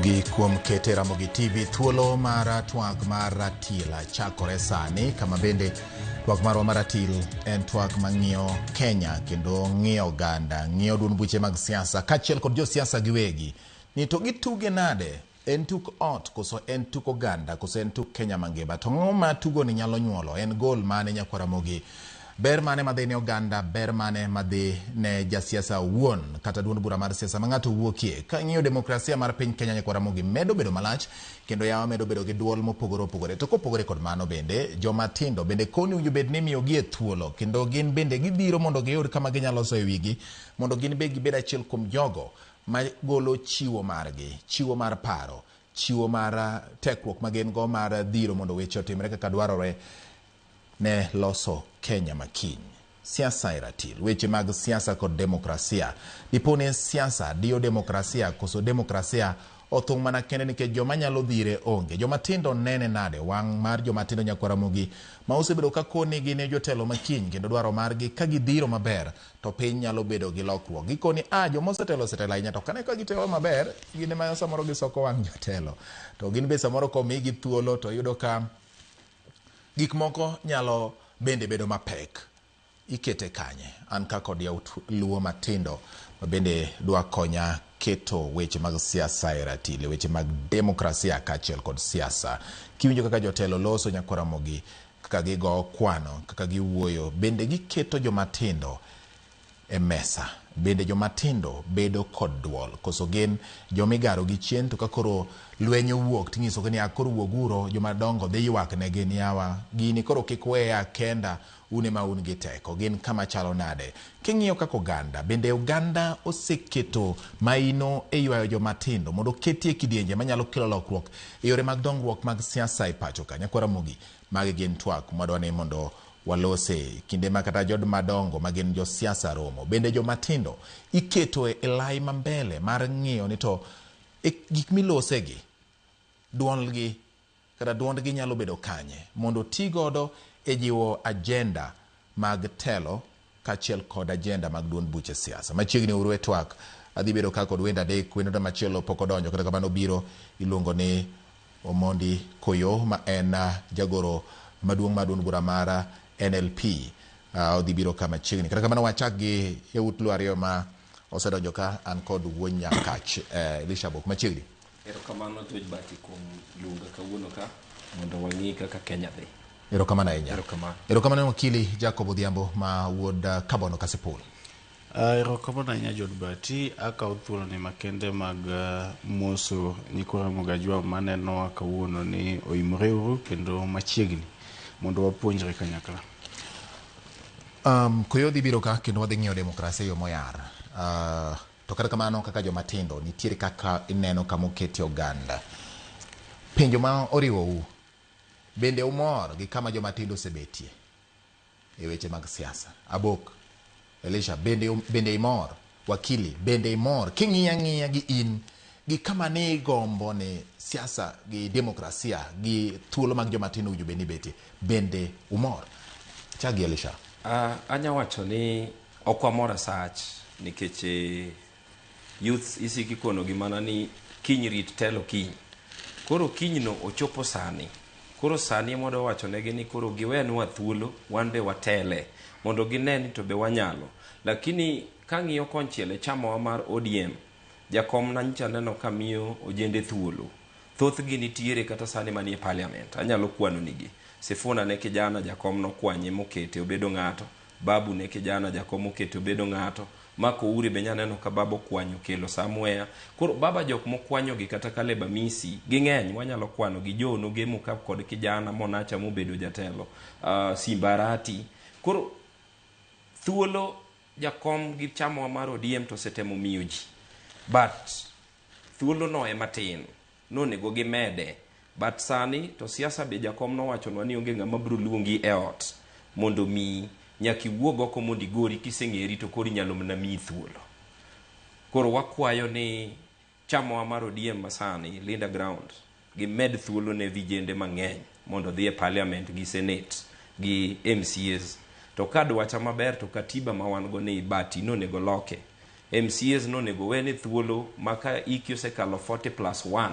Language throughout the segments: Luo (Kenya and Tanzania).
Ramogi kuom kete Ramogi TV thuolo mara twak mar ratila chakore sani kama bende twak marwa mar ratil en twak mang'iyo Kenya kendo ng'iyo Uganda ng'iyo duond buche mag siasa kachiel kod jo siasa giwegi ni to gituge nade en tuk ot koso en tuk Uganda koso en tuk Kenya mangima to ng'oma tugo ni nyalo nyuolo en gol mane nyakwa Ramogi ber mane madhi ne Uganda ber mane madhi ne jasiasa wuon kata duond bura mar siasa mangato wuokie ka ng'iyo demokrasia mar piny Kenya nyakwa Ramogi medo bedo malach kendo yawa medo bedo gi duol mopogore opogore to kopogore kod mano bende joma tindo bende koni uju bed ni miyo gie thuolo kendo gin bende gibiro mondo giyud kama ginyalo so ewigi mondo gin be gibed achiel kuom jogo ma golo chiwo margi chiwo mar paro chiwo mar tekruok magin go mar dhiro mondo weche otimre kaka dwarore ne loso Kenya makiny. Siasa iratil, weche mag siasa kod demokrasia. Dipone siasa dio demokrasia koso demokrasia othung mana kende nikech joma nyalo dhire onge. Joma tindo nene nade wang mar joma tindo nyakwa Ramogi ma osebedo ka koni gi ne jotelo makiny kendo dwaro margi ka gidhiro maber to piny nyalo bedo gi lokruok. Gikoni joma osetelo ahinya to kane ka gitelo maber gine ma samoro gisoko wang jotelo. To gin be samoro komigi thuolo to yudo ka gik moko nyalo bende bedo mapek ikete kanye an ka kod luo matindo bende dwa konya keto weche mag siasa eratile weche mag demokrasia kachiel kod siasa kiwinjo kaka jotelo loso nyakwa Ramogi kaka gigo kwano kaka giwuoyo bende giketo jomatindo e mesa bende jomatindo bedo kod duol koso gin jomigaro gi chien to kakoro lwenyo wuok tingiso ni akoro wuoguro jomadongo dhi ywak ne gin yawa gini koro kikweya kenda une ma un gi teko gin kama chalo nade king'iyo kaka Uganda bende Uganda oseketo maino e ywayo jomatindo mondo ketie kidienje manyalo kelo lokruok e yore mag dongruok mag siasa e pacho ka nyakwa Ramogi magi gin twak madwani mondo walose kinde makata jod madongo magin jo siasa romo bende jo matindo iketo e lai mambele mar ng'iyo ni to gik milose gi duondgi kata duondgi nyalo bedo kanye mondo ti godo e jiwo agenda mag telo kachiel kod agenda mag duond buche siasa machiegni urwe twak adhi bedo ka kod wenda dek wendo machielo pok odonjo kata kamano biro iluongo ni Omondi Koyoo ma en jagoro maduong' ma duond bura mara NLP odhi biro kama chiegni kata kamano wachak gi yawut luario ma osedonjo ka an kod wuon Nyakach Elisha Abok machiegni erokamano to bati kuom lunga kawuono ka mondo wang'i kaka Kenya dhi erokamano ahinya erokamano wakili Jacob Odhiambo ma wuod Kabono Kasipul erokamano ahinya jod bati akaw thuolo ni makende mag moso nyakwa Ramogi ajwa maneno kawuono ni oimore uru kendo machiegni mondo wapuonjre kanyakla. Koyoo dhi biro ka kendo wadhi ng'iyo demokrasia yo moyar. To kata kamano kaka jomatindo nitiere kaka ineno kama oketi Uganda. Penjo ma oriwo u bende umor gi kama jomatindo osebetie e weche mag siasa. Abok, Elisha bende imor, wakili bende imor king'iya gi in gi kama ne gombo ne siasa gi demokrasia gi thuolo mag jomatindo uju bende umor. Chagi Elisha. Anya wacho ni okwamora sach nikech youth isiki kono gi mana ni kiny rit telo kiny. Koro kiny no ochopo sani. Koro sani mondo wacho negi ni koro giwenwa thuolo wan be watele mondo gineni to be wanyalo. Lakini kang'iyo konchiele chamo mar ODM jakom na nyicha neno kamiyo ojende thuolo thoth gi nitiere kata sani manie parliament anyalo kwano nigi Sifuna ne kijana jakom no kwanye mokete obedo ng'ato Babu ne kijana jakom mokete obedo ng'ato Mako Uri benya neno ka babo kwanyo kelo somewhere koro baba jok mokwanyo gi kata Kaleba Misi ging'eny wanyalo kwano gi Jono gemu kap kod kijana Monacha mobedo jatelo Simbarati koro thuolo jakom gi chamo mar ODM to setemo miyo ji but thuolo no e matin no nego gimede but sani to siasa be jakom no wacho ni onge ng'ama biro luongi e ot mondo mi nyaki wuog oko mondo igori kiseng'eri to koro nyalo mna mi thuolo koro wakwayo ni chamo mar ODM masani Linda Ground gi med thuolo ne vijende mang'eny mondo dhi e parliament gi senate gi MCAs to kadwa cha maber to katiba ma wan go ni bati no nego loke MCAs no nego weni thuolo maka iki osekalo 40+1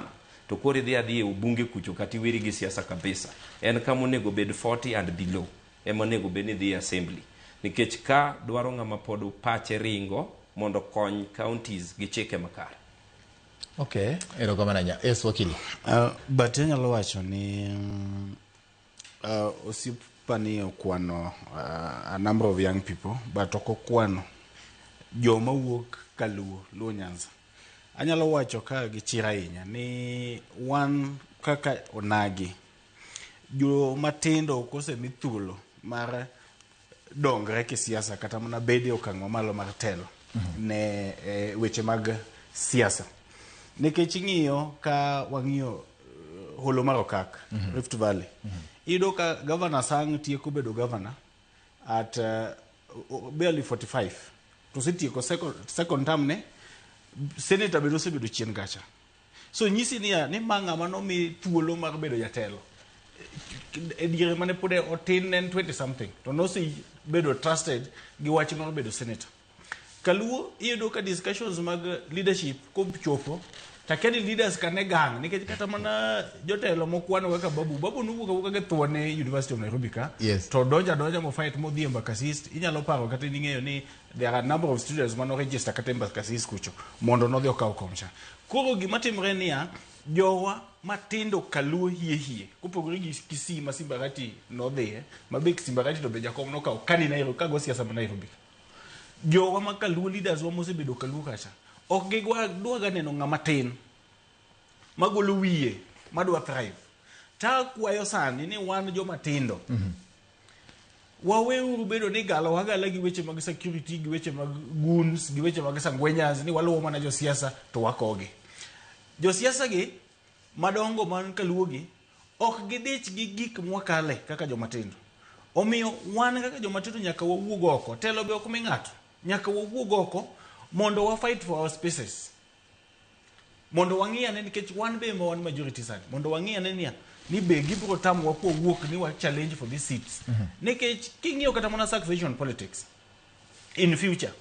to koro idhi adhi e ubunge kucho kati wiri gi siasa kabisa. En kama onego bed 40 and below ema onego bed ni dhi assembly, nikech ka dwaro ng'ama pod pache ringo mondo kony counties gi chike makare. Okay, erokamano nya. Yes, wakili. But nyalo wacho ni osipani okwano a number of young people, but okokwano joma wuok Kaluo, Luo Nyanza. Anyalo wacho ka gi chira ahinya ni wan kaka onagi jo matindo kosemi thuolo mar dongre ke siasa kata mana bede okang'o malo mar telo ne weche mag siasa. Nikech ing'iyo ka wang'iyo holo mar Okak, Rift Valley. Ido ka Governor Sang tieko bedo governor at barely 45. To sitieko second term ne, Senator bedo sebedo chien gacha. So nyisi ni manga mano mi thuolo mar bedo jatelo. Diere mane pode otin nen 20 something. To no si bedo trusted gi wach mar bedo senator. Kaluo iyudo ka discussions mag leadership ko chopo takeni leaders kane gang nikech kata mana jotelo mokwano kaka babu nuwuok ka thuone University of Nairobi ka. Yes. To donja mo fight mo dhi Embakasi inyalo paro kata ing'eyo ni there are a number of students mano register kata Embakasi kucho mondo no dhi okaw komcha. Koro gima timre niya jowa matindo Kaluo hie kopogore gi Kisii ma Simbarati no dhi mabek Simbarati to be jakom no kaw kani Nairobi ka go siasa ma Nairobi. Jowa ma Kaluo leaders wa mosebedo Kaluo kacha ok gidwa ga neno ng'ama tin magolo wiye madwa thrive. Ta kwayo sani ni wan joma tindo waweuru bedo ni wagala gi weche mag security, gi weche mag goons, gi weche mag sangwenyas ni waluwo mana jo siasa to wakogi. Jo siasa gi madongo man Kaluo gi ok gidich gi gik mwakale kaka joma tindo. Omiyo wan kaka joma tindo nyaka wawuog oko, telo be ok mi ng'ato, nyaka wawuog oko mondo wa fight for our spaces. Mondo wang'iya ne nikech wan be wan majority side. Mondo wang'iya ne ni be gibro tamu wapo wuok ni wa challenge for these seats. Nikech king'iyo kata mana succession politics in future.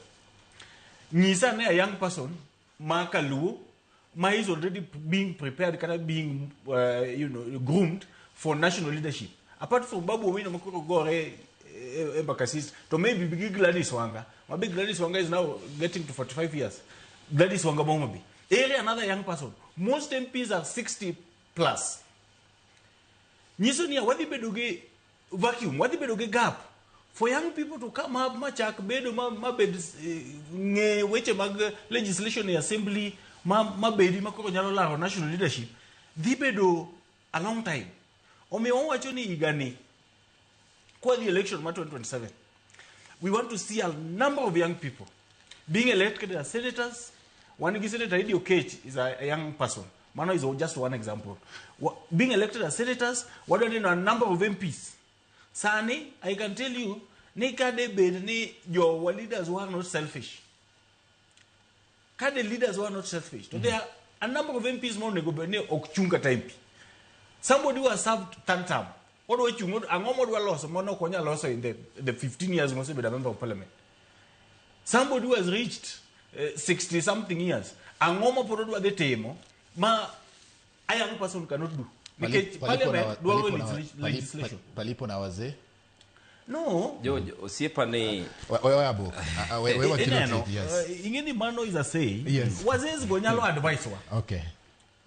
Nyisa ne a young person ma Kaluo ma is already being prepared kata being groomed for national leadership. Apart from Babu Owino makuro gore Embakasi, to maybe big Gladys Wanga. My big Gladys Wanga is now getting to 45 years. Gladys Wanga Bomabi. Area another young person. Most MPs are 60 plus. Nisonia, what the bedoge vacuum, what the bedoge gap for young people to come up machak bedo ma bed nge weche mag legislation in assembly ma bedi makoro nyalo laro national leadership. Di bedo a long time. Omi wacho ni igani kwa the election ma 2027. We want to see a number of young people being elected as senators. One senator Idi Okech is a young person. Mano is just one example. Being elected as senators, what do you know, a number of MPs. Sani, I can tell you, your leaders were not selfish. The leaders were not selfish. So there are a number of MPs more okchunga time. Somebody who has served third term. What do you want? Angomo loss, mono konya loss in the 15 years must be the member of parliament. Somebody who has reached 60 something years. Angomo porodwa the temo. Ma a young person cannot do. Parliament legislation. Palipo na wazee? No. Jojo, osiepa ni Abok. Wewe kiloti, yes. Ingeni mano is a say. Yes. Wazee gonyalo advice wa. Okay.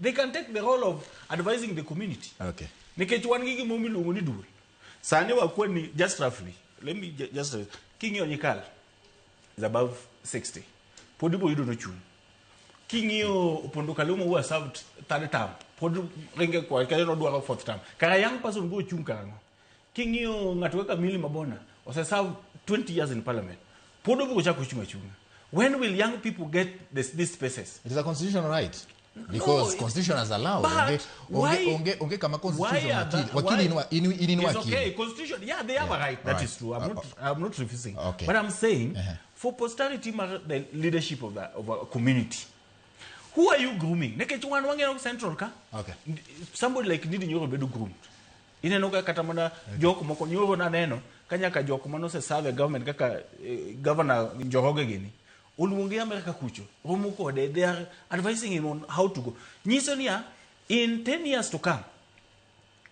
They can take the role of advising the community. Okay. Nikech wan gigi momi lungu ni dur. Sani wakwe ni just roughly. Let me just King Onyikal is above 60. Podibo yido no chun. King Opondo Kaluma who has served third term. Podibo renge kwa kaya no dua fourth term. Kaya young person go chun karango. King Ngatuweka Mili Mabona was served 20 years in parliament. Podibo kuchako chunga. When will young people get these spaces? It is a constitutional right. Because constitution has allowed. Onge kama constitution wakili it's okay. Constitution, yeah, they have a right. That is true. I'm not refusing. Okay. But I'm saying, for posterity, the leadership of a community, who are you grooming? Central ka? Okay. Somebody like Nidi Nyoro bedu groomed. Inenoka katamana joko moko Nyoro na neno kanya ka joko mano se serve government kaka governor Njoroge gini. oluonge America kucho romo kode, they are advising him on how to go. Nyiso niya, in 10 years to come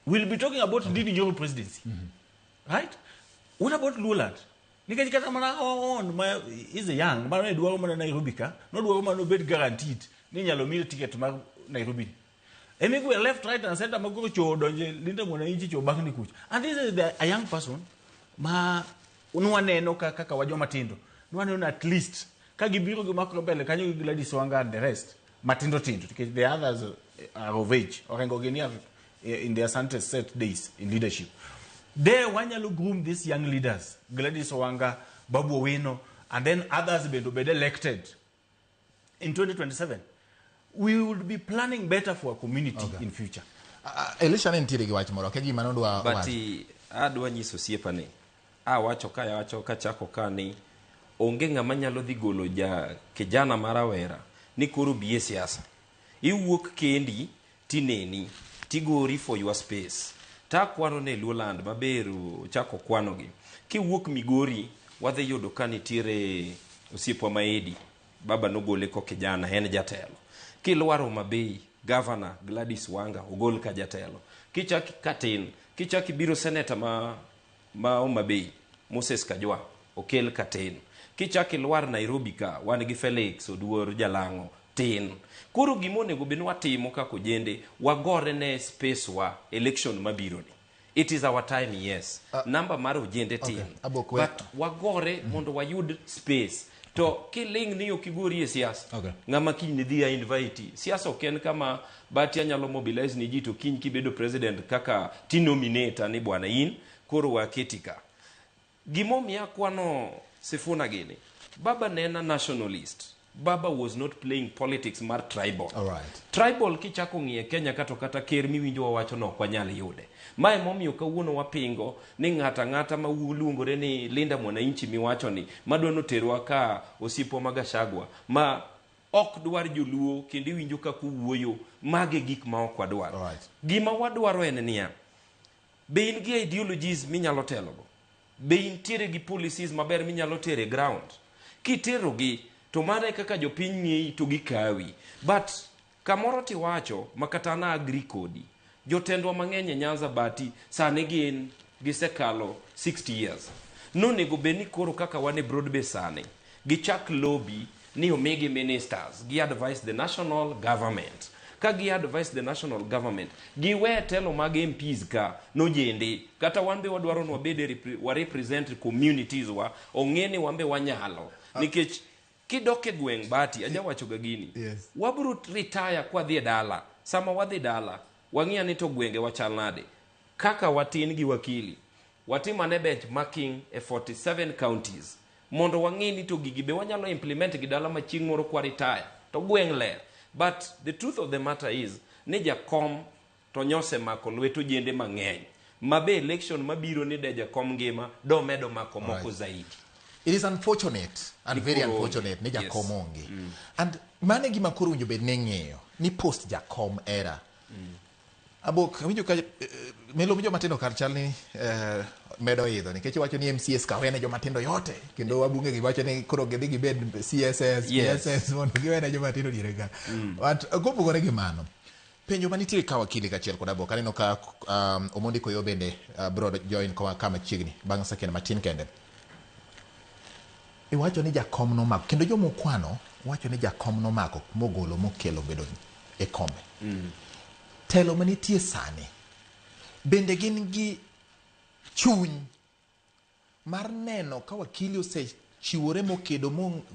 we'll be talking about Didi Nyoro presidency. Right? What about Luoland? Nikech kata mana on is a young man dwaro mana Nairobi ka, no dwaro mana bed guaranteed ni nyalo mil ticket mar Nairobi. Emigwe left, right and center magoro cho donje linda mwananchi cho bakni kucho. And this is a young person ma unwaneno kaka wajo matindo. Unwaneno at least kagibiro gimako mbele kanyo Gladys Wanga and the rest matindo tindo, because the others are of age or ngogenia in their sunset days in leadership. They wanyalo groom these young leaders, Gladys Wanga, Babu Owino, and then others be elected in 2027. We would be planning better for a community in future. Elisha nentire gi wach moro ke gima nodwa but adwa nyiso siepani wacho ka chako kani onge ng'ama nyalo dhi golo kijana marawera ni koro biye siasa. Iwuok kendi tineni tigori for your space. Ta kwano ne Luoland maberu chako kwano gi. Kiwuok Migori wadhi yudo ka nitiere osiepwa Maedi. Baba nogole ko kijana en jatelo. Kilwaro Mabei Governor Gladys Wanga ogol ka jatelo. Kichaki katin, kichaki biro senator ma Omabei Moses Kajwa okel katin. Kichaki lwar Nairobi ka wan gi Felix Oduor Jalango tin. Koro gimone go beno watimo kako jende wagore ne space wa election mabiro ni. It is our time, yes. Number maro jende tin. Abok, but wagore mondo wayud space. To kiling ni okigori e siasa. Ngama kiny dhia invite. Siasa oken kama bati anyalo mobilize ni jito kiny kibedo president kaka ti nominate ni bwana in koro waketika. Gimomia kwano Sifuna gini. Baba nena nationalist. Baba was not playing politics mar tribal. All right. Tribal kichako ng'iye Kenya kata ker miwinjo wacho no kwa nyali yude. Mae momiyo kawuono wapingo ni ng'ata ma uluongore ni Linda Mwananchi miwacho ni madwano terwa ka osipo magashagwa ma ok dwar joluo kendo winjo ka kuwuoyo mage gik ma ok wadwar. Right. Gima wadwaro en niya. Be in gi ideologies minyalo telogo. Be intiere gi policies maber minyalo tere ground. Kitero gi to mane kaka jopiny ng'ei to gikawi. But kamoro tiwacho makata na agree kodi. Jotendwa mang'eny Nyanza bati sane gin gisekalo 60 years. Nonego beni koro kaka wane broad-based sane. Gichak lobby ni omegi ministers. Gi advise the national government. Ka gi advise the national government. Giwe telo mag MPs ka nojende. Kata wanbe wadwaro nwabede wa represent communities wa ong'eni wanbe wanyalo. Nikech kidoke gweng bati aja wacho gagini. Yes. Waburu retire kwa dhie dala. Sama wadhi dala. Wang'ia ni to gwenge wachal nade. Kaka watin gi wakili. Watimane benchmarking 47 counties. Mondo wang'e ni to gigibe wanyalo implement gidala maching moro kwa retire. To gweng ler. But the truth of the matter is, ni jakom to nyose mako lweto jende mang'eny. Mabe election mabiro ni de jakom ngima do medo mako moko zaidi. It is unfortunate and very unfortunate ni jakom onge. And mane gima koro winjo bed neng'eyo ni post jakom era. Abok winjo ka melo winjo matindo kar chal ni medo idho nikech wacho ni MCS ka wene joma tindo yote kendo wabunge gi wacho ni koro gidhi gibed CSS PSS mondo giwene joma tindo dire ga. But kopogore gi mano penjo manitie ka wakili kachiel kod Abok aneno ka Omondi Koyoo bende bro join kama chiegni bang' second matin kende. Iwacho ni jakom no mako kendo jomokwano wacho ni jakom no mako mogolo mokelo bedo e kombe. Telo manitie sani bende gin gi chuny mar neno ka wakili osechiwore mokedo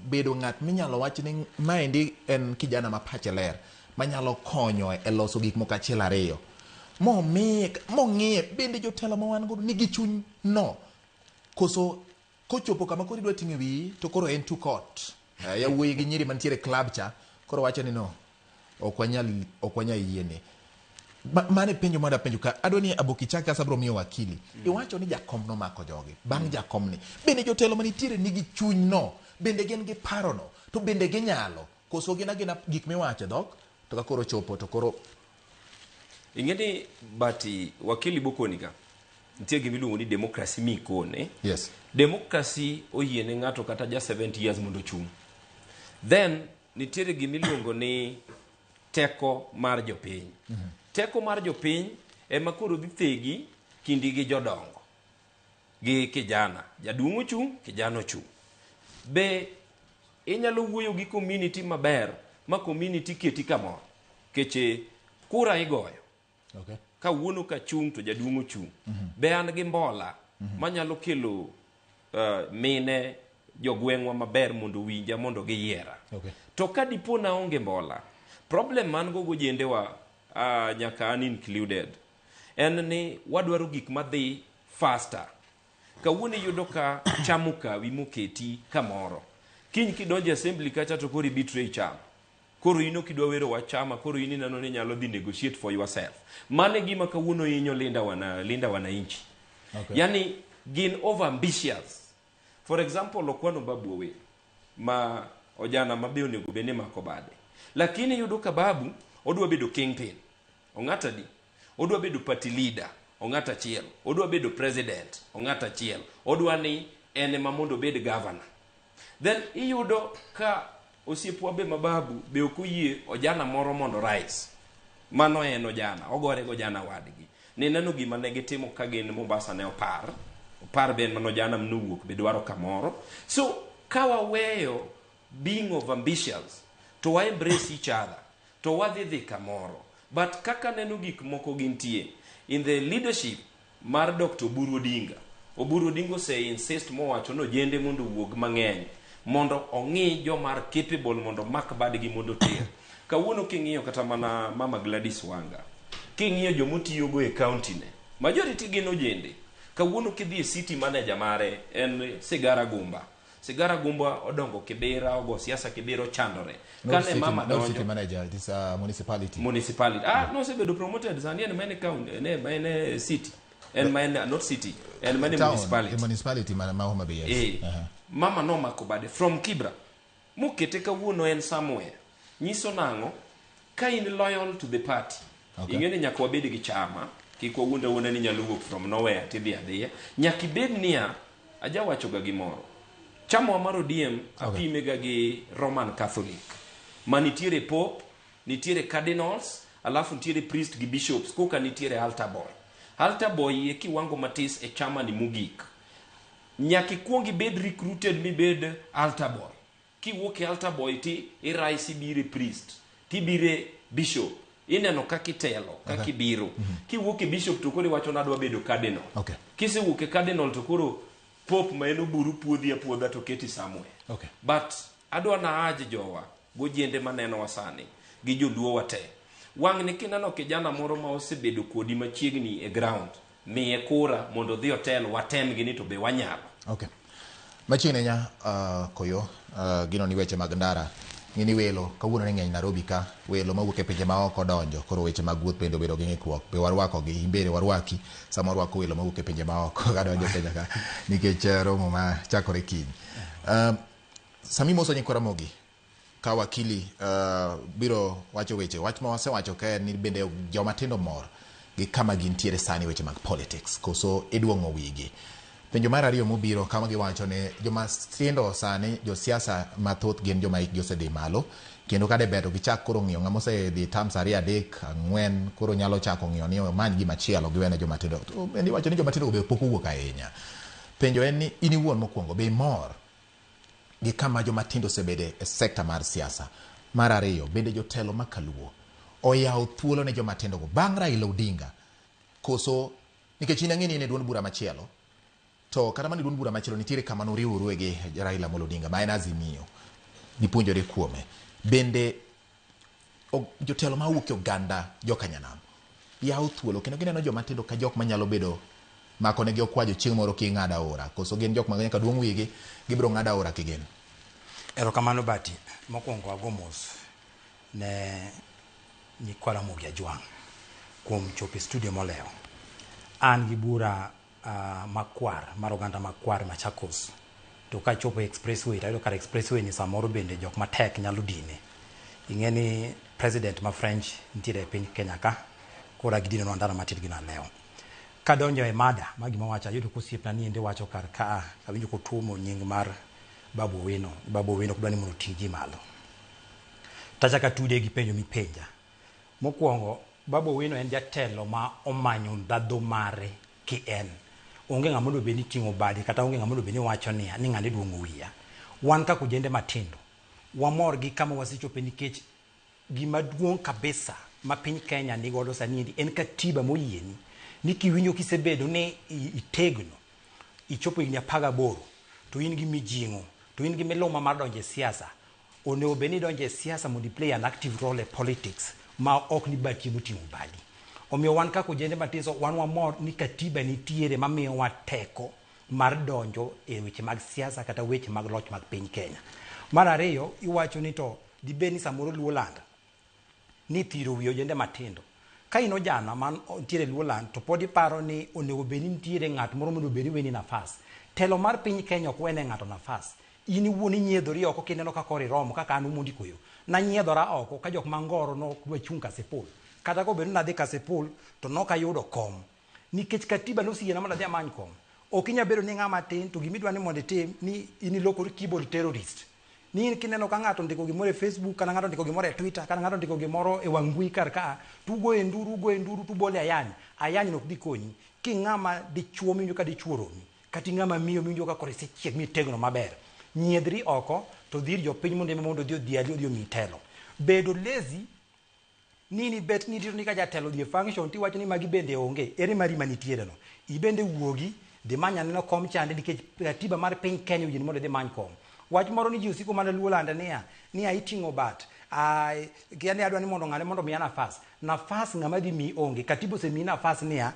bedo ng'at minyalo wach ni maendi en kijana ma pache ler manyalo konyo e loso gik moko achiel ariyo mong'iye bende jotelo ma wan godo nigi chuny no koso kochopo kama koro idwa ting'e wiyi to koro en to court yawuoyi gi nyiri mantiere club cha koro wacho ni no ok wanyal yiene. Mane penjo mada penjo ka adoni Abok ichaka sabro miyo wakili. Iwacho ni jakom no mako jogi. Bang' jakom ni. Bende jotelo manitiere nigi chuny no. Bende gen gi paro no. To bende ginyalo. Koso gina gik miwacho dhok. To ka koro chopo to koro. Ingeni bati wakili bokonika. Ntie gimiluongo ni democracy mikone. Yes. Democracy oyiene ng'ato kata ja 70 years mondo chung. Then nitiere gimiluongo ni teko mar jopiny. Teko mar jopiny ema koro dhi thegi kindi gi jodongo gi kijana. Jaduong' ochung', kijana ochung'. Be inyalo wuoyo gi community maber ma community keti kamoro. Keche kura igoyo. Okay. Ka wuono ka chung' to jaduong' ochung'. Be an gi mbola manyalo kelo mine jogweng'wa maber mondo winja mondo giyiera. Okay. To ka dipo na onge mbola, problem man go jendewa nyaka an included en ni wadwaro gik madhi faster. Kawuono yudo ka chamo kawi moketi kamoro. Kiny kidonjo assembly kacha to koro betray cham. Koro ino kidwa wero wachama, koro ini nano ni nyalo dhi negotiate for yourself. Mane gima kawuono inyo linda wananchi. Okay. Yani gin over ambitious. For example, okwano babu owe ma ojana mabe onego bene mako bade. Lakini yudo ka babu odwa bedo kingpin. Ong'ata di. Odwa bedo party leader. Ong'ata chiel. Odwa bedo president. Ong'ata chiel. Odwa ni ene mamondo bed governor. Then iyudo ka osiepwa be mababu be okuyie ojana moro mondo rais. Mano en ojana. Ogore go jana wadgi. Ne neno gima ne gitimo ka gin Mombasa ne opar ben mano jana mnowuok be dwaro kamoro. So kawa weyo being of ambitious to wa embrace each other to wadhi kamoro. But kaka neno gik moko gintie in the leadership mar Dr. Oburu Odinga say insist mowacho no jende mondo wuog mang'eny mondo ong'i jomar capable mondo mak badgi mondo ter. Kawuono king'iyo kata mana Mama Gladys Wanga, king'iyo jomotiyo go e county ne, majority gin ojende. Kawuono kidhi e city manager mare en Sigara Gumba odongo Kibera, ogo siasa Kibera chandore. Kane mama donjo city manager, this municipality. No se bedo promoted zani en mane county, mane city. En mane not city, en mane municipality. Municipality Mahoma Bay. Yes. Mama no makobade from Kibra. Mukete kawuono en somewhere. Nyiso nango ka in loyal to the party. Okay. Ingene nyaka wabed gi chama, kiko wuonda ni nyalo wuok from nowhere tidhi adhiya. Nyaka ibed niya aja wacho ga gimoro. Chama mar ODM apime ga gi Roman Catholic. Manitiere pope, nitiere cardinals, alafu nitiere priest gi bishops, koka nitiere altar boy. Altar boy e kiwango matis e chama ni mugik. Nyaki kuongi bed recruited mi bed altar boy. Ki wuok e altar boy ti iraisi bire priest, ti bire bishop. Ineno kakitelo, kakibiro. Ki wuok e bishop to koro wacho nadwa bedo cardinal. Okay. Kise wuok e cardinal to koro pope ma eno buru puodha to keti somewhere. Okay. But adwa na aje jowa gojende maneno wasani gi joluo wate. Wang ni kinano kijana moro ma osebedo kodi machiegni e ground, miye kura mondo dhi hotel watem gini to be wanyalo. Okay. Machiegni nya Koyoo, gino ni weche mag ndara. Ngini welo kawuono ni ng'eny Nairobi ka welo mawuok e pinje ma oko donjo, koro weche mag wuoth bende obedo gi ng'ikruok. Be warwako gi imbere warwaki sama warwako welo mawuok e pinje ma oko ka donjo Kenya ka nikech romo ma chakore kiny. Sami moso nyikwa Ramogi ka wakili biro wacho weche wach ma wasewacho ka ni bende joma tindo mor gi kama gintiere sani weche mag politics koso idwongo wigi. Penjo mar ariyo mobiro kama giwacho ne joma tindo sani jo siasa mathoth gin joma ikgi osedhi malo kendo kade bedo gichak koro ng'iyo ng'ama osedhi terms 2 3 4 koro nyalo chako ng'iyo ni omany gima chielo giwene joma tindo. Bende iwacho ni joma tindo be pok owuok ahinya. Penjo en ni in iwuon mokwongo be mor gi kama joma tindo osebede e sekta mar siasa. Mar ariyo bende jotelo makaluo oyawo thuolo ne joma tindo go bang' Raila Odinga koso nikech in ang'eni ne duond bura machielo to kata mani duond bura machielo nitiere kama noriwore gi Raila Odinga ma en Azimio dipuonjore kuome. Bende jotelo ma wuok e oganda jokanyanam yawo thuolo kendo gineno joma tindo ka jok manyalo bedo mako ne gi okwajo chieng' moro ki ng'ada ora koso gin jok mang'eny ka duong' wigi gibiro ng'ada ora kigin. Erokamano Bati, mokwongo agomos ne nyikwa Ramogi Ajwang' kuom chopo e studio moleo. An gi bura makwar mar oganda makwar Machakos to ka chopo expressway tayudo kar expressway ni samoro bende jok matek nyalo dine. Ing'eni president ma French nitiere e piny Kenya ka kora gidino no andara matit gina leo. Kadonjo e mada ma gima wacha yudo kosiepna ni ende wacho kar ka awinjo ko tuomo nying mar Babu Owino kudwani mondo ting' ji malo. tachaka tude gi penjo mi penja. Mokwongo Babu Owino en jatelo ma omanyo ndadho mare ki en. Onge ng'ama obedo ni ting'o badi kata onge ng'ama obedo ni wacho ni ng'ane duong'o wiya. Wan ka kujende matindo. Wamor gi kama wasichope nikech gima duong' kabisa ma piny Kenya ni godo sani en katiba moyieni ni kiwinjo kisebedo ni itegno ichopo higni 18 to in gi mijing'o to in gi miluma mar donjo e siasa. Onego bed ni donjo e siasa mondo play an active role e politics ma ok ni bati moting'o badi. Omiyo wan kaka ojende matiso wan wamor ni katiba nitiere mamiyo wa teko mar donjo e weche mag siasa kata weche mag loch mag piny Kenya. Mar ariyo iwacho ni to dibed ni samoro Luoland ni thiro wi ojende matindo. Ka ino jana man ntiere Luoland to pod iparo ni onego bed ni nitiere ng'at moro mondo bed ni weni nafas. Telo mar piny Kenya ok wene ng'ato nafas. In iwuon inyiedhori oko kineno kaka ori romo kaka an Omondi Koyoo. Nanyiedhora oko ka jok mangoro no dwa chung' Kasipul. Kata ko bedo nadhi Kasipul to nok ayudo kom. Nikech katiba nosiyiena mondo adhi amany kom. Ok inya bedo ni ng'ama tin to gimidwa ni mondo itim ni in ilokori keyboard terrorist. Ni in kineno ka ng'ato ndiko gimoro e Facebook kana ng'ato ndiko gimoro e Twitter kana ng'ato ndiko gimoro e wang' mbui kar ka tugo e nduru tubole ayany nok dhi konyi. Ki ng'ama dichuo minjo ka dichuo romi kati ng'ama miyo minjo ka kore sechieg mitegno maber. Nyiedhri oko to dhir jopiny mondo odhi odhiali odhi omi telo. Bedo lazy nini bet ni tiro ni ka jatelo dhi function ti wacho ni magi bende onge ere mari manitiere no. Ibende wuogi dhi manya neno kom chande nikech katiba mar piny Kenya oyieni mondo dhi many kom. Wach moro ni ji usiko mana Luoland niya iting'o bat kiani adwa ni mondo ng'ane mondo miya nafas ng'ama dhi mi onge. Katiba osemi nafas niya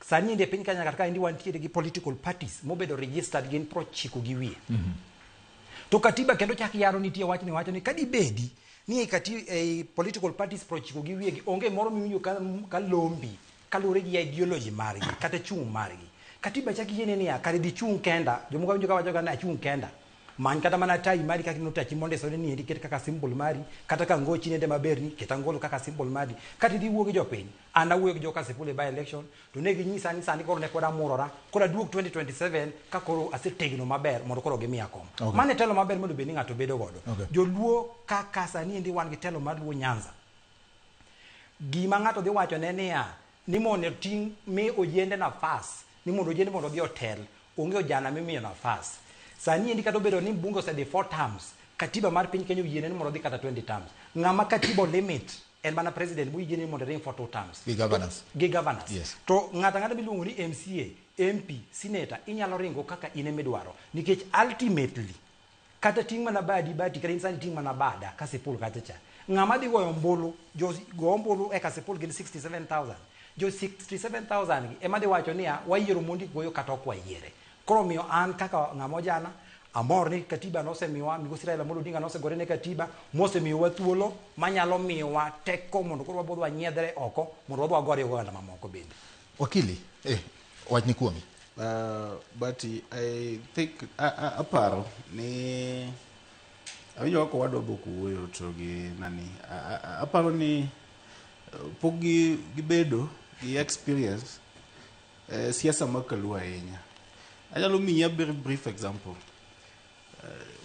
sani inde piny Kenya kata ka indi wantiere gi political parties mobedo registered gin 90 gi wiye. To katiba kendo chak yaro nitie wach ni kadi bedi ni political parties 90 gi wiye onge moro miwinjo ka lombi kalure gi ideology margi kata chung' margi. Katiba chak yiene niya kare di chung' kenda jomoko winjo ka wacho ga na chung' kenda. Man kata mana tai mari kaka notachi monde so ni indi ket kaka symbol mari kata ka ngochi nende maber ni ket angolo kaka symbol mari kata di wuogi jopiny ana wuogi jo Kasipul by election to ne ginyisa ni sani koro ne koda murora koda duok 2027 ka koro asetegno maber mondo koro gimiya kom. Okay. Mane telo maber mondo bed ni ng'ato bedo godo. Okay. Joluo kaka sani indi wan gi telo mar Luo Nyanza. Gima ng'ato dhi wacho ne niya ni mondo ting' mi ojende nafas ni mondo ojende mondo dhi otel onge ojana mimiyo nafas. Sani indi kata obedo ni bunge osedi 4 terms katiba mar piny Kenya oyiene ni mondo dhi kata 20 terms. Ng'ama katiba limit en mana president moyiene ni mondo ring for 2 terms. Gi governors. Yes. To ng'ata miluongo ni MCA, MP, senator inyalo ringo kaka ine midwaro nikech ultimately kata ting' mana badi kata insani ting' mana bada Kasipul kacha. Ng'ama dhi goyo ombulu go ombulu e Kasipul gin 67,000. Jo 67,000 gi ema dhi wacho niya wayiero Omondi Koyoo kata ok wayiere. Koro miyo an kaka ng'amo jana amor ni katiba nosemiwa migosi Raila Amolo Odinga nosegore ne katiba mosemiwa thuolo manyalo miwa teko mondo koro wabodho wanyiedhre oko mondo wadho wagore oganda mamoko bende. Wakili wach ni kuomi. But I think aparo ni awinjo ko wadwa boku wuoyo to gi nani aparo ni pok gibedo gi experience siasa makaluwa ahinya. Anyalo miya very brief example.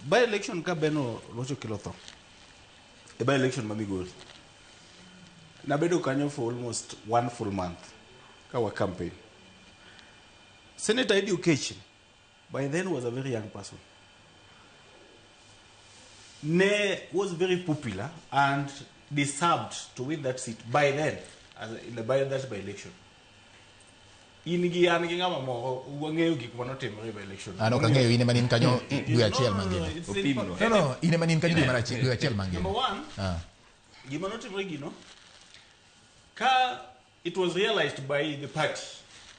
By election ka beno locho kilotho. By election ma Migori. Nabedo kanyo for almost 1 full month. Kawa campaign. Senator Education by then was a very young person. Was very popular and deserved to win that seat by then by election. Ingi ngama mo wangeyo gik manotimore by election. Ano kangeyo ine manin kanyo dwe achiel mangene. Opimno. No, ine manin kanyo dwe achiel mangene. Number one, gima notimore gino ka it was realized by the party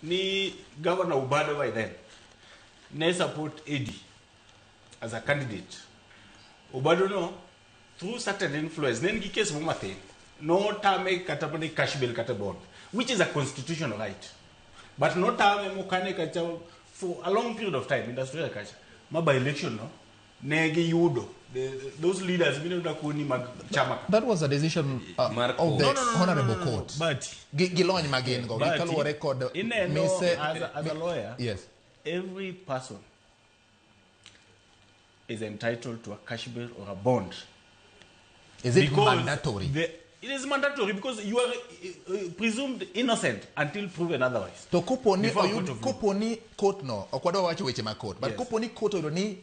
ni Governor Ubado by then ne support Eddie as a candidate. Ubado no through certain influence then gi case mo mathin no tame kata bani cash bill kata bond which is a constitutional right. But not time mukane kacha for a long period of time industrial kacha. Ma by election no negi yudo those leaders that was a decision of the honorable court. But gilony magin go gikaluwo record as a lawyer, yes, every person is entitled to a cash bill or a bond Is it mandatory? It is mandatory because you are presumed innocent until proven otherwise. To kuponi court no okwado wacho weche ma court, but kuponi court oyudo ni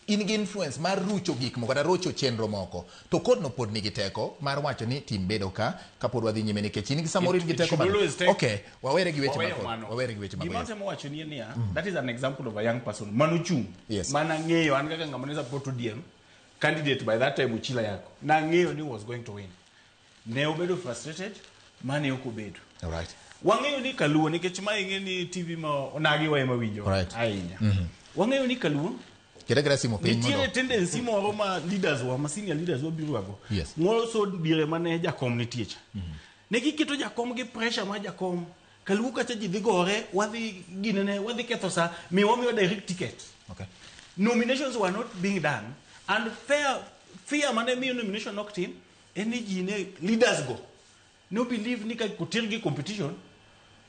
in gi influence mar rucho gik moko kata rocho chenro moko, to court no pod nigi teko mar wacho ni tim bedo ka pod wadhi nyime nikech in gi samoro in gi teko mar okay, wawere gi weche ma gima temo wacho ni nia, that is an example of a young person manuchung mana ng'eyo an kaka ng'ama ne support ODM candidate by that time Uchila yako na ng'eyo ni was going to win. Ne obedo frustrated, mane okobedo. All right. Wang'eyo ni Kaluo nikech ma ing'e ni TV ma onagi wa ema winjo ahinya. Wang'eyo ni Kaluo kira simo piny mondo nitiere tendency moro ma leaders wa senior leaders wa biro go. Moro so dire mane jakom nitie cha. Ne giketo jakom gi pressure ma jakom Kaluo kacha ji dhi gore wadhi ginene wadhi ketho sa miwa direct ticket. Okay. Nominations were not being done and fear mane miyo nomination knocked in. Any gene leaders go. No believe nika kutirgi competition.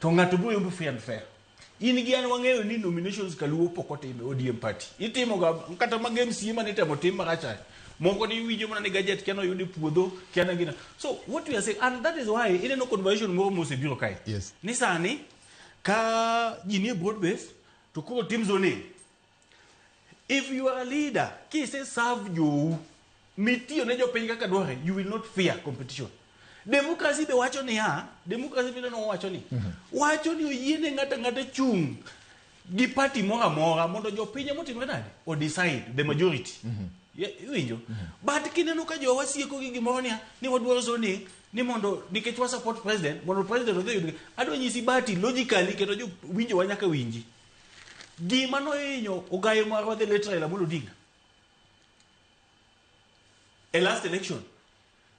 Tonga tubu yombu free and fair. Ini gian wangeyo ni nominations Kaluo pokote ime ODM party. Iti moga mkata magame siyema nita motima kacha. Mongo ni wiji mwana ni gadget kiano yudi pudo kiana gina. So what we are saying, and that is why ine no conversation mo mo se biro kai. Yes. Nisani ka jini broad base tukuro team zone. If you are a leader, ki se serve you. Mitio nejo penga kadware, you will not fear competition. Democracy be wacho ni democracy be no wacho ni. Wacho ni yene ngata chung gi party mora mondo jo pinye motimre nade or decide the majority. Winjo. But kineno ka jo wasieko gi gimoro ni wadwaro zoni ni mondo nikech wa support president, mondo president odhi ado nyisi bati logically kendo jo winjo wanyaka winji. Gima no hinyo ogayo marwa the letter la mulo dinga. A last election,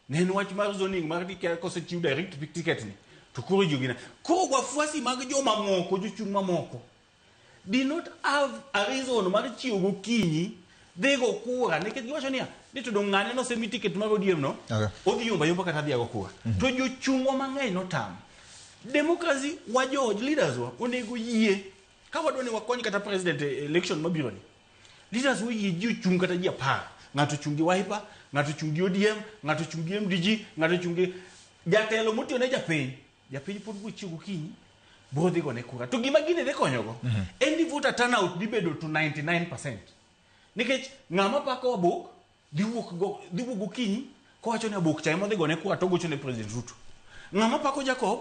nene wach mar zoning mar dike constitute direct ticket ni tukuru jugina ko wafuasi mag jo mamoko jochung mamoko did not have a reason mar chiwo gokinyi they go kura nikech giwacho ni to dongane no semi ticket mar ODM no odhi yomba kata dhi agokura to jochung mang'eny no tam democracy wa jo leaders wa onego yie ka wadoni wakony kata president election mabiro ni leaders wo yie jochung kata ji apar ngato chungi Wiper, ngato chungi ODM, ngato chungi MDG, ngato chungi jatelo mutio ne japiny pod gochiego kinyi bro dhi gone kura to gima gine dhi konyogo any voter turnout dhi bedo to 99%. Nikech ng'ama pako Abok dhi wuok gokinyi kowacho ni Abok cha ema dhi gone kura to gocho ne President Ruto. Ng'ama pako Jacob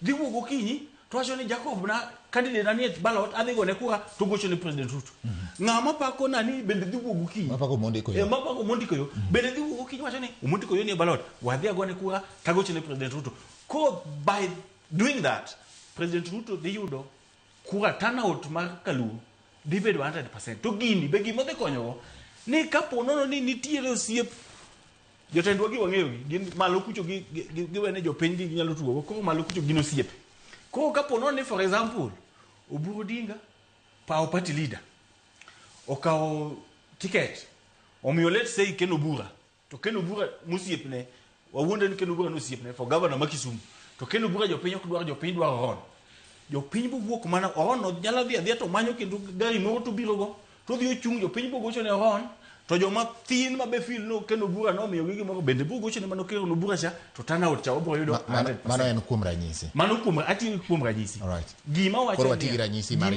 dhi wuok gokinyi to wacho ni Jacob na candidate nani ballot adhi gone kura to gocho ne President Ruto. Ng'ama pako nani bende dhi wuok gokinyi mapako Omondi Koyoo mapako Omondi Koyoo bende dhi wuok gokinyi wacho ni Omondi Koyoo ni ballot wadhi agone kura to gocho ne President Ruto. Ko by doing that President Ruto dhi yudo kura turnout mar Kaluo dhi bedo 100%. To gini be gima dhi konyogo ni kapo nono ni nitiere osiep jotendwa gi wang'eyo gin malo kucho giwene jopiny gi nyalo tugo koro malo kucho gin osiepe. Koro kapo nono ni for example Oburu Odinga pao party leader okawo ticket omiyo let's say Ken Obura to Ken Obura musiepne wawuonde ni Ken Obura nosiepne for governor Makisumu to Ken Obura jopiny ok dwaro jopiny dwaro Ron jopiny buwuok mana Ron no nyalo dhi to manyo kendo gari moro to biro go to dhi ochung jopiny bugocho ne Ron to joma thin mabe feel no Ken Obura no miyo gigi moro bende bugocho ne mano Ken Obura cha to turnout cha obro yudo 100%. Mano en kuom ranyisi. Mano kuom ranyisi. All right. Gima wacho ni watigi ranyisi mar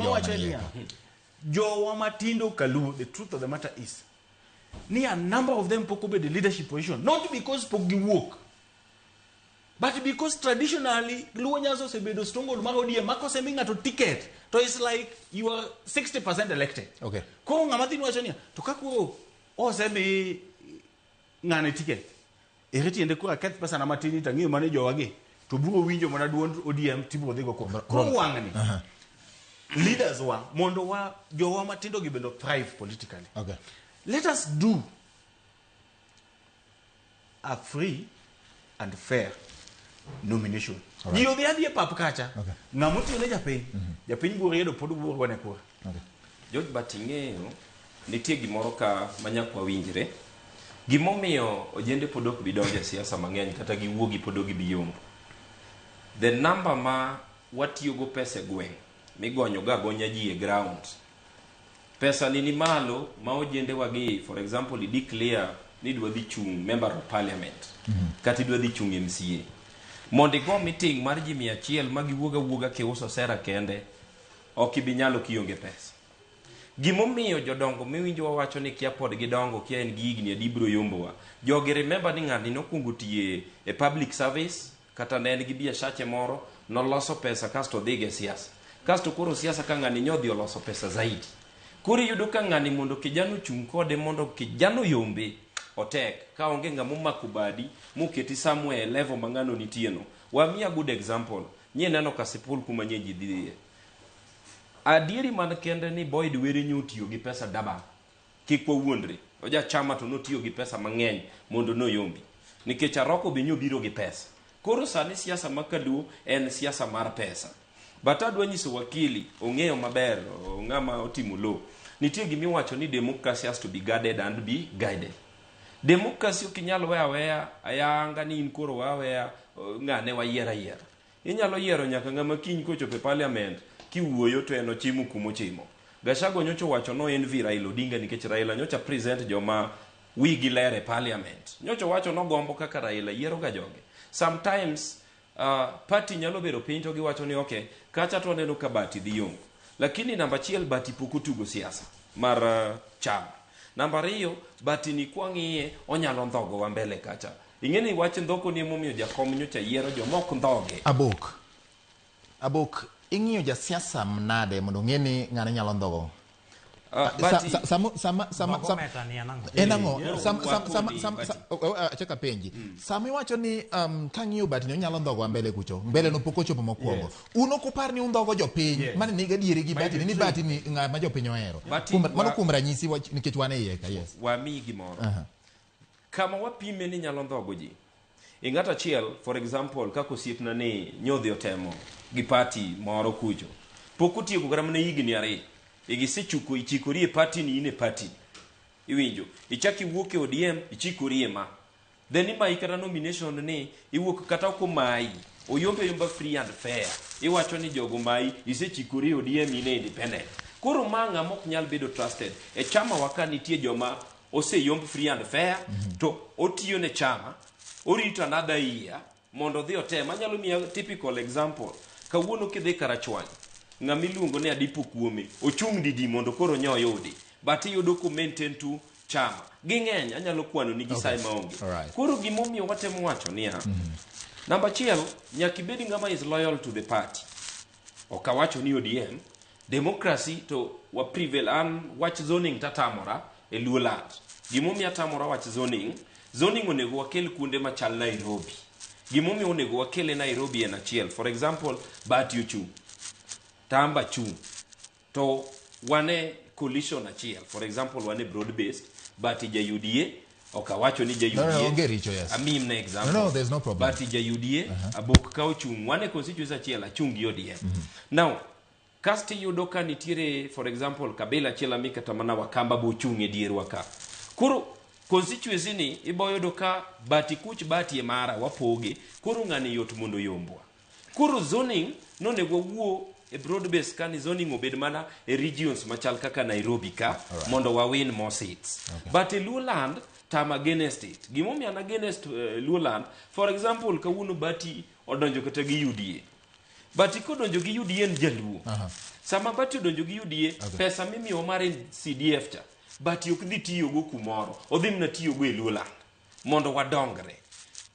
jowa matindo Kaluo, the truth of the matter is ni a number of them poko be the leadership position not because pogi work but because traditionally Luo Nyaso sebedo stronghold mar ODM makose minga to ticket to it's like you are 60% elected. Okay. Ko ngama tin wacho ni to kako osebe ngane ticket ereti ende kura ket pesa na matini tangiyo mane jowage to buro winjo mana duond ODM tibro dhigo ko wangani leaders wa mondo wa jowa matindo gi bendo thrive politically. Okay. Let us do a free and fair nomination. Dio the idea pap kacha. Ngamuti ne japiny. Japiny buru yedo podu buru gone kura. Okay. Jot bating'eyo nitie gimoro ka manyakwa winjre. Gimomiyo ojende podok bidonje siasa mang'eny kata giwuogi podogi biyombo. The number ma watiyogo pesa gweng' migonyo ga gonya ji e ground. Pesa ni malo ma ojende wagi, for example, declare ni dwa dhi chung member of parliament kata dwa dhi chung MCA mondo go meeting mar ji 100 ma giwuoga kiuso sera kende ok ibi nyalo kionge pesa. Gimomiyo jodongo miwinjo wacho ni kia pod gidongo kia en gigni adibro yombowa jogi remember ni ng'ani nokungo tiye e public service kata ne en gi biashache moro noloso pesa kasto dhige siasa kasto koro siasa ka ng'ani nyodhi oloso pesa zaidi koro yudo ka ng'ani mondo kijano chung kode mondo kijano yombe otek ka onge ng'amo makubadi muketi somewhere level mang'ano nitieno. Wamiya good example nyie neno kasipul kuma nye ji dhiye adieri man kende ni Boyd Were nyotiyo gi pesa daba kikwa wuondre oja chama to notiyo gi pesa mang'eny mondo no yombi nikech Aroko be nyobiro gi pesa koro sani siasa makaluo en siasa mar pesa. But adwa nyiso wakili ong'eyo maber ng'ama otimo lo nitie gimiwacho ni democracy has to be guarded and be guided. Democracy okinyalo weya ayanga ni in koro weya ng'ane wayiera yiera inyalo yiero nyaka ng'ama kiny kochope parliament kiwuoyo to eno chimo kumo chimo. Gashago nyocho wacho no en vi Raila Odinga nikech Raila nyocha present joma wigi lere parliament nyocho wacho no gombo kaka Raila yiero ga joge. Sometimes party nyalo bero piny to giwacho ni okay kacha to neno ka bati dhi yongo lakini namba chiel bati poko tugo siasa mar chama. Namba 2 bati ni kwang'iye onyalo ndhogo wa mbele kacha ing'eni wach ndhoko ni momiyo jakom nyocha yiero jomok ndhoge. Abok ing'iyo ja siasa mnade mondo ng'eni ng'ane nyalo ndhogo cheka penji sami wacho ni kang'iyo bati ni onyalo ndhogo mbele kucho mbele no poko chopo mokwongo uno kupar ni undhogo jopiny mane niga dieri gi bati ni bati ni ng'ama jopiny ohero mano kuom ranyisi nikech wan e iye ka yes wamiyi gimoro kama wapime ni nyalo ndhogo ji ing'ata chiel for example kako siepna ni nyodhi otemo gi party moro kucho poko tieko gara mane higni 2 igisechuko ichikori e party ni ine party iwinjo ichaki wuok e ODM ichikori ema then imai kata nomination ni iwuok kata ko mai oyombe yomba free and fair iwacho ni jogo mai isechikori e ODM ine independent koro manga mok nyal bedo trusted e chama wakani tie joma oseyomb free and fair to otiyo ne chama orito another year mondo dhi otema. Anyalo miya typical example kawuono kidhi Karachwany ng'ama iluongo ni Adipo Kuome ochung' didi mondo koro nyo yudi but iyudo ku maintain tu chama ging'eny anyalo kwano ni gisai maonge koro gimomiyo watemo wacho niya namba 1 nyaka ibed ng'ama is loyal to the party okawacho ni ODM democracy to wa prevail an wach zoning tatamora e Luoland gimomiyo atamora wach zoning onego wakel kuonde machal Nairobi gimomiyo onego wakele Nairobi en achiel for example bati ochung' tamba chung to wane coalition achiel for example wane broad based but ja UDA okawacho ni ja UDA amim na example there's no problem but ja UDA Abok ka ochung wane constituency achiel achung gi ODM now kasti yudo ka nitiere for example kabila achiel amikata mana Wakamba bo chung e dier waka koro constituency ni iboyo doka bati kuch bati e mara wapoge koro ng'ani yot mondo yombwa koro zoning nonego wuo e broad base kan zoning obed mana e regions machal kaka Nairobi ka mondo wa win more seats but e Luoland tam against state gimomi an against Luoland for example kawuono bati odonjo kata gi UDA bati kodonjo gi UDA en jaluo sama bati odonjo gi UDA pesa mimiyo mare CDF cha bati ok dhi tiyo go kumoro odhi mna tiyo go e Luoland mondo wadongre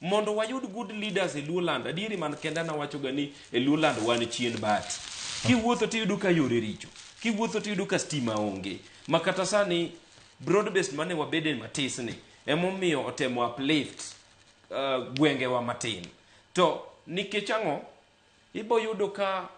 mondo wayud good leaders e Luoland adieri man kenda na wacho gani e Luoland wan chien bati kiwuotho tiyudo ka yore richo kiwuotho tiyudo ka stima onge makata sani broad based mane wabede matisni emomiyo otemo uplift gwenge wa matin to nikech ang'o ibo yudo ka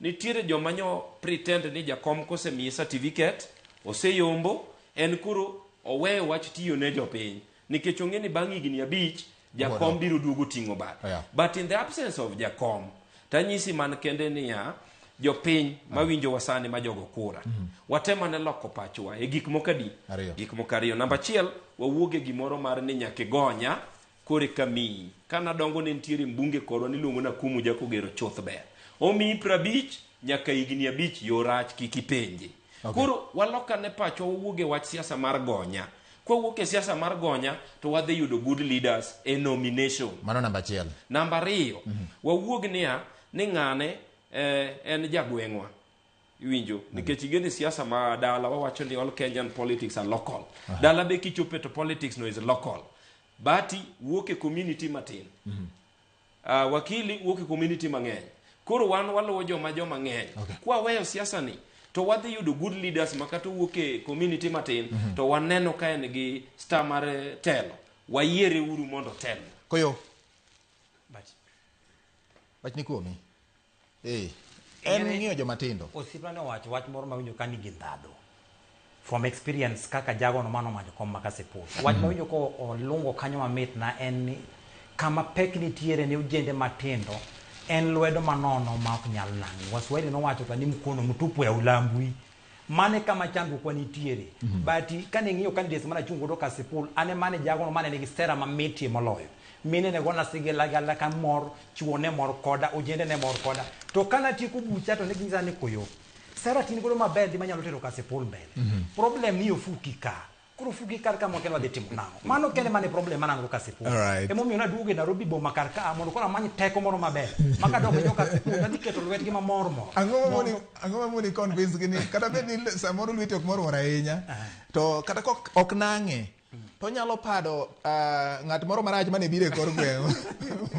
nitiere joma nyo pretend ni jakom kose miye certificate oseyombo en kuro oweyo wach tiyo ne jopiny nikech ong'eni bang' higni 5 jakom biro duogo ting'o bat but in the absence of jakom tanyisi man kende niya jopiny mawinjo wasani ma jogo kura watema ne loko pachwa e gik mokadi gik mokariyo namba 1 wawuoge gimoro mar ni nyake gonya kore kami kana dongo ne ntiere mbunge korwa niluongo na kumu jako gero choth ber omi 50 nyaka higni 5 yorach kikipenje koro waloka ne pacho wawuoge wach siasa mar gonya Kwawuok e siasa mar gonya to wadhi yudo good leaders e nomination. Mano namba 1. Namba 2, wawuog niya ni ng'ane en jagweng'wa. Iwinjo, nikech igeni siasa ma dala wawacho ni all Kenyan politics are local. Dala be kichope to politics no is local. Bati wuok e community matin. Wakili wuok e community mang'eny. Koro wan waluwo joma ng'eny. Kwa weyo siasa ni to wadhi yudo good leaders makato wuok e community matin to waneno ka en gi star mar telo. Wayiere uru mondo telo. Koyoo. Bach ni kuomi. En ng'iyo joma tindo. Osipna ne owacho wach moro mawinjo ka nigi ndhadhu. From experience kaka jago no mano manyo kom makasepur. Wach mawinjo ko olungo kanyo mamit na en ni kama pek nitiere ne ujende matindo en lwedo manono ma ok nyal nang'i. Waswahili nowacho ka ni mkono mtupu ya ulambwi. Mane kama chandruok kwa nitiere. But kane ng'iyo candidates mana chungo do Kasipul ane mane jago no mane nigi sera mamiti moloyo. Mine ne gona sigela gala kan mor chuone mor koda ujende ne mor koda to kana tiku bucha to ne ginza ni Koyoo sera tin godo maber di manyalo tero Kasipul mbele. Problem ni ofuki ka kuro fuki kar ka mo kenwa de timo nango mano kende mane problem manango Kasipul e mo miona duoge Nairobi bo makar ka mondo kona manyi teko moro maber maka dog jo Kasipul tadi keto lwetgi ma mor mor Ang'o moni convince gini kata bed ni samoro lweti ok mor ahinya to kata ok nang'e to nyalo pado ng'at moro marach mane bire kor gweng'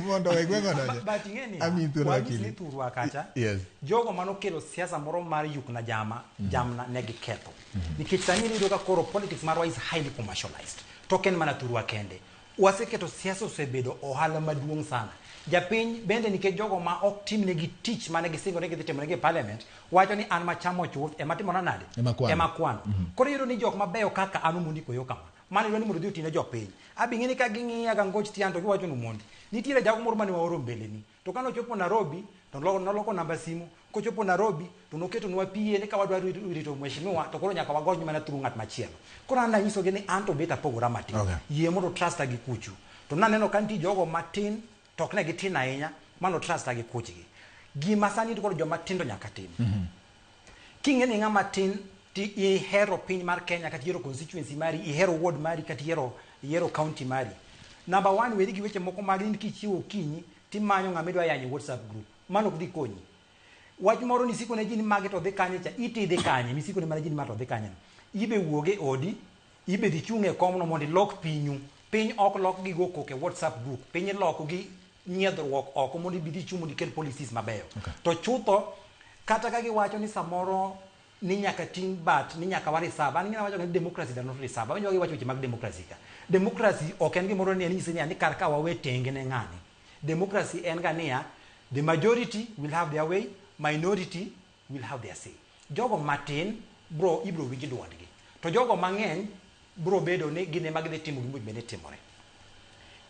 mondo e gweng' odonje. But ingeni Amithurakili turwa kacha. Yes. Jogo mano kelo siasa moro mar yukna jamna ne giketho. Nikech sani iyudo ka koro politics marwa is highly commercialized. Token mana turwa kende. Waseketo siasa osebedo ohala maduong' sana. Japiny bende nikech jogo ma ok timne gi tich mane gisingo ne gidhi timo ne parliament wacho ni an machamo chuth ema timo nade ema kwano. Koro iyudo ni jok mabeyo kaka an Omondi Koyoo kama mane dwani mondo dhi otine jopiny abing'eni ka ging'iya ga ngoch tian to giwacho ni Omondi nitiere jago moro mane waoro mbeleni to kano chopo Nairobi to noloko namba simu kochopo Nairobi to noketo nwa pie ni ka wadwa rito mheshimiwa to koro nyaka wagony mana through ng'at machielo koro an nanyiso gi ni an to bet apogora matin yie mondo trust gi kuchu to naneno ka nitie jogo matin to ok ne gitin ahinya mano trust gi kuchgi gima sani to koro joma tindo nyaka tim king'eni ng'ama tin ti ihero piny mar Kenya kata ihero constituency mari ihero ward mari kata ihero county mari. Number 1 wedi gi weche moko mag ni kichiwo kinyi timanyo ng'ama idwa yanyo WhatsApp group mano ok dhi konyi. Wach moro ni siko ne jini mage to dhi kanye cha iti dhi kanye misiko ne mana jini ma to dhi kanye ibe wuoge odi ibe dhi chunge komno mondo lock pinyu piny ok lock gi go koke WhatsApp group piny lock gi nyiedhruok oko mondo ibidi chumo di kel policies mabeyo to chutho kata ka giwacho ni samoro ni nyaka ting bat ni nyaka wari saba ni wacho ni democracy da not saba wenyo giwacho weche mag democracy ka democracy ok en gimoro ni nyisi ni kar ka wawe tenge ne ng'ani democracy en ga niya the majority will have their way minority will have their say jogo matin bro ibro winji dwandgi to jogo mang'eny bro bedo ni gine mag dhi timo gimbe ne timore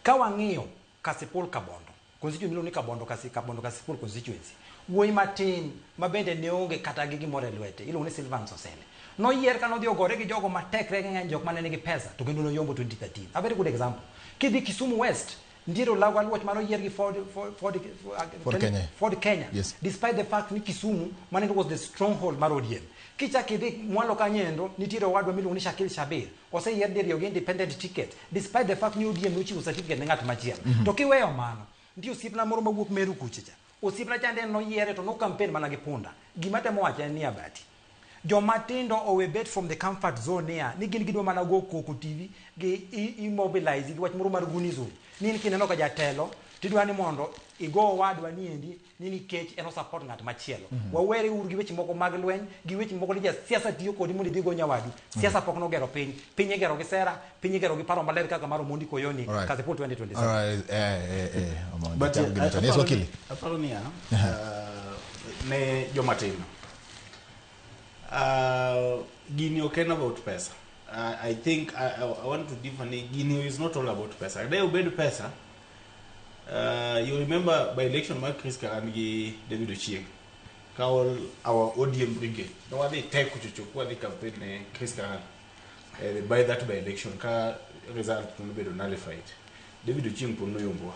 ka wang'iyo Kasipul Kabondo constituency milo ni Kabondo Kasipul constituency wuoyi matin mabende ne onge kata gi gimoro e lwete iluongo ni Silvans Osele noyier kano dhi ogore gi jogo matekre ng'eny jok mane nigi pesa to kendo noyombo 2013 a very good example kidhi Kisumu West ndiero lago alwach mano yier gi Ford Kenya yes. Despite the fact ni Kisumu mane was the stronghold mar ODM kichaki dhi mwalo kanyendo nitiere wadwa miluongo ni Shakil Shabir oseyier diriyo gi independent ticket despite the fact ni ODM nochiwo certificate ne ng'at machielo to kiweyo mano ndio sipna moro mawuok Meru kuchicha osipna chande no yiere to no campaign mana gi punda gima temo wacho en ni abati jomatindo owe bet from the comfort zone ya ni gin gidwa mana go koko TV gi immobilize gi wach moro mar gunizo ni kineno ka jatelo tidwa ni mondo igo wadwa ni endi ni nikech eno support ng'at machielo wawere ur gi weche moko mag lweny gi weche moko ni siasa tiyo kodi mondo digo nyawadu siasa pok no gero piny igero gi sera piny igero gi paro maler kaka mar Omondi Koyoo ni Kasipul 2027 Omondi but yes wakili aparo ni ne jomatino gini ok en about pesa. I think I want to differ. Gini is not all about pesa. They obey pesa. You remember by election my Chris Karangi David Ochieng. Our ODM brigade. No one they take kuchuchukua the campaign Chris Karan. By that by election ka result no be nullified. David Ochieng pono yombo.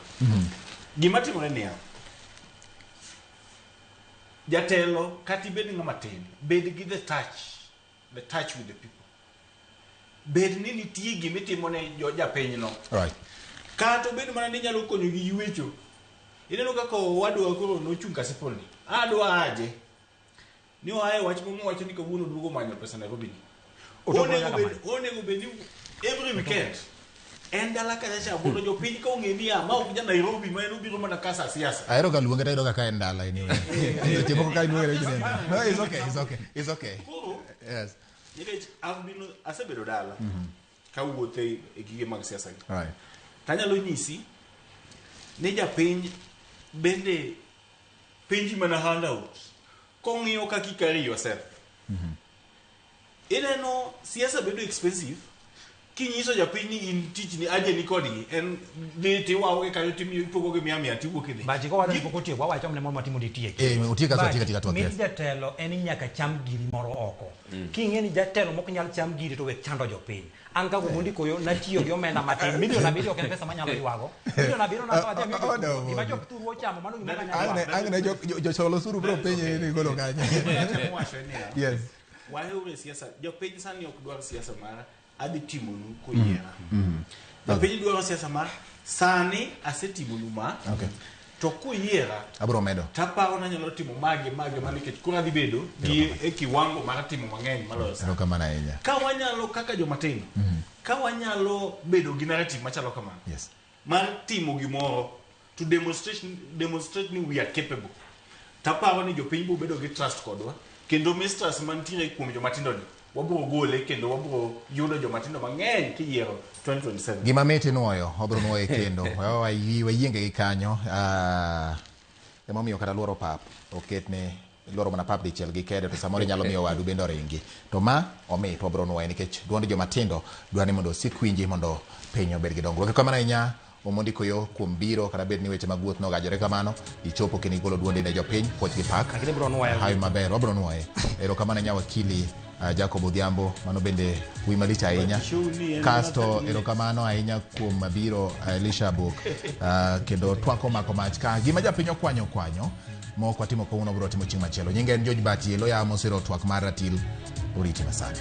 Gimati morenia. Jatelo kati bedi ngamatin bedi give the touch with the people bed ni nitie gimitimo ne japinyno. Right. Kato bed mana ni nyalo konyo gi yuecho. Ineno kaka wadwa koro nochung' kasipolni. Adwa aje. Ni wae wach wacho ni kawuono duogo manyo pesa Nairobi. Onego bed ni every weekend. En dala ka cha bono jopiny ka ong'e ni ma ok ja Nairobi ma en obiro mana kasa siasa. Ahero ga luonge tayudo kaka en dala ini. Seche moko ka iluongere gi neno. No, it's okay. Yes. Nikech asebedo dala. Ka wuothe e gige mag siasa. Right. Tanyalo nyisi ni japiny bende penji mana handout. Kong'iyo kaka carry yourself. Ineno siasa bedo expensive. Kinyiso japiny ni in tich ni aje ni kodgi en de ti wawe kayo timi ipogo gi 100 ti wuok idhi. Baji ko wadani poko tie wawacho mne moro matimo ditie. Utika to mi jatelo en nyaka cham giri moro oko. King'eni jatelo mok nyal cham giri to we chando jopiny. An ka Omondi Koyoo natiyo gi omenda matin milion 7 ok en pesa manyalo ywago. Milion 7 na sawa jami. Gima jok turu chamo mano gima nyalo. Angne jo cholo suru bro penye ni golo kanye. Yes. Wahe siasa jopiny sani ok dwar siasa mara adi timonu koyiera. Jopiny dwaro siasa mara sani asetimonu ma. Okay. To koyiera abro medo. Taparo na nyalo timo mage manikech kura dhi bedo gi e kiwango mar timo mang'eny maloyo sani. Kama na enya. Ka wanyalo kaka jomatindo. Ka wanyalo bedo gi narrative machalo kamano. Yes. Mar timo gimoro to demonstrate ni we are capable. Taparo ni jopiny bo bedo gi trust kodwa kendo mistrust mantiere kuom jomatindo ni wabro gole kendo wabro yudo jomatindo mang'eny kiyiero 2027. Gima meti nuoyo obro nuoyo kendo wayienge gi kanyo emomiyo kata luoro pap oketne luoro mana pap dichiel gi kede to samoro nyalo miyo wadu bendo ringi to ma omit wabro nuoyo nikech duond jomatindo dwani mondo osik winji mondo piny obed gi dongruok. Kamano inya Omondi Koyoo kuom biro kata bed ni weche mag wuoth nogajore kamano ichopo kini golo duonde ne jopiny puoch gi pak hayo maber wabro nuoye. Erokamano nya wakili Jacob Odhiambo mano bende wi malich ahinya. Kasto erokamano ahinya kuom biro Elisha Abok kendo twak omako mach ka gima japiny okwanyo mok watimo kawuono bro timo chieng' machielo. Nyinge en George Bati elo ya mosiro twak mar ratil oriti masani.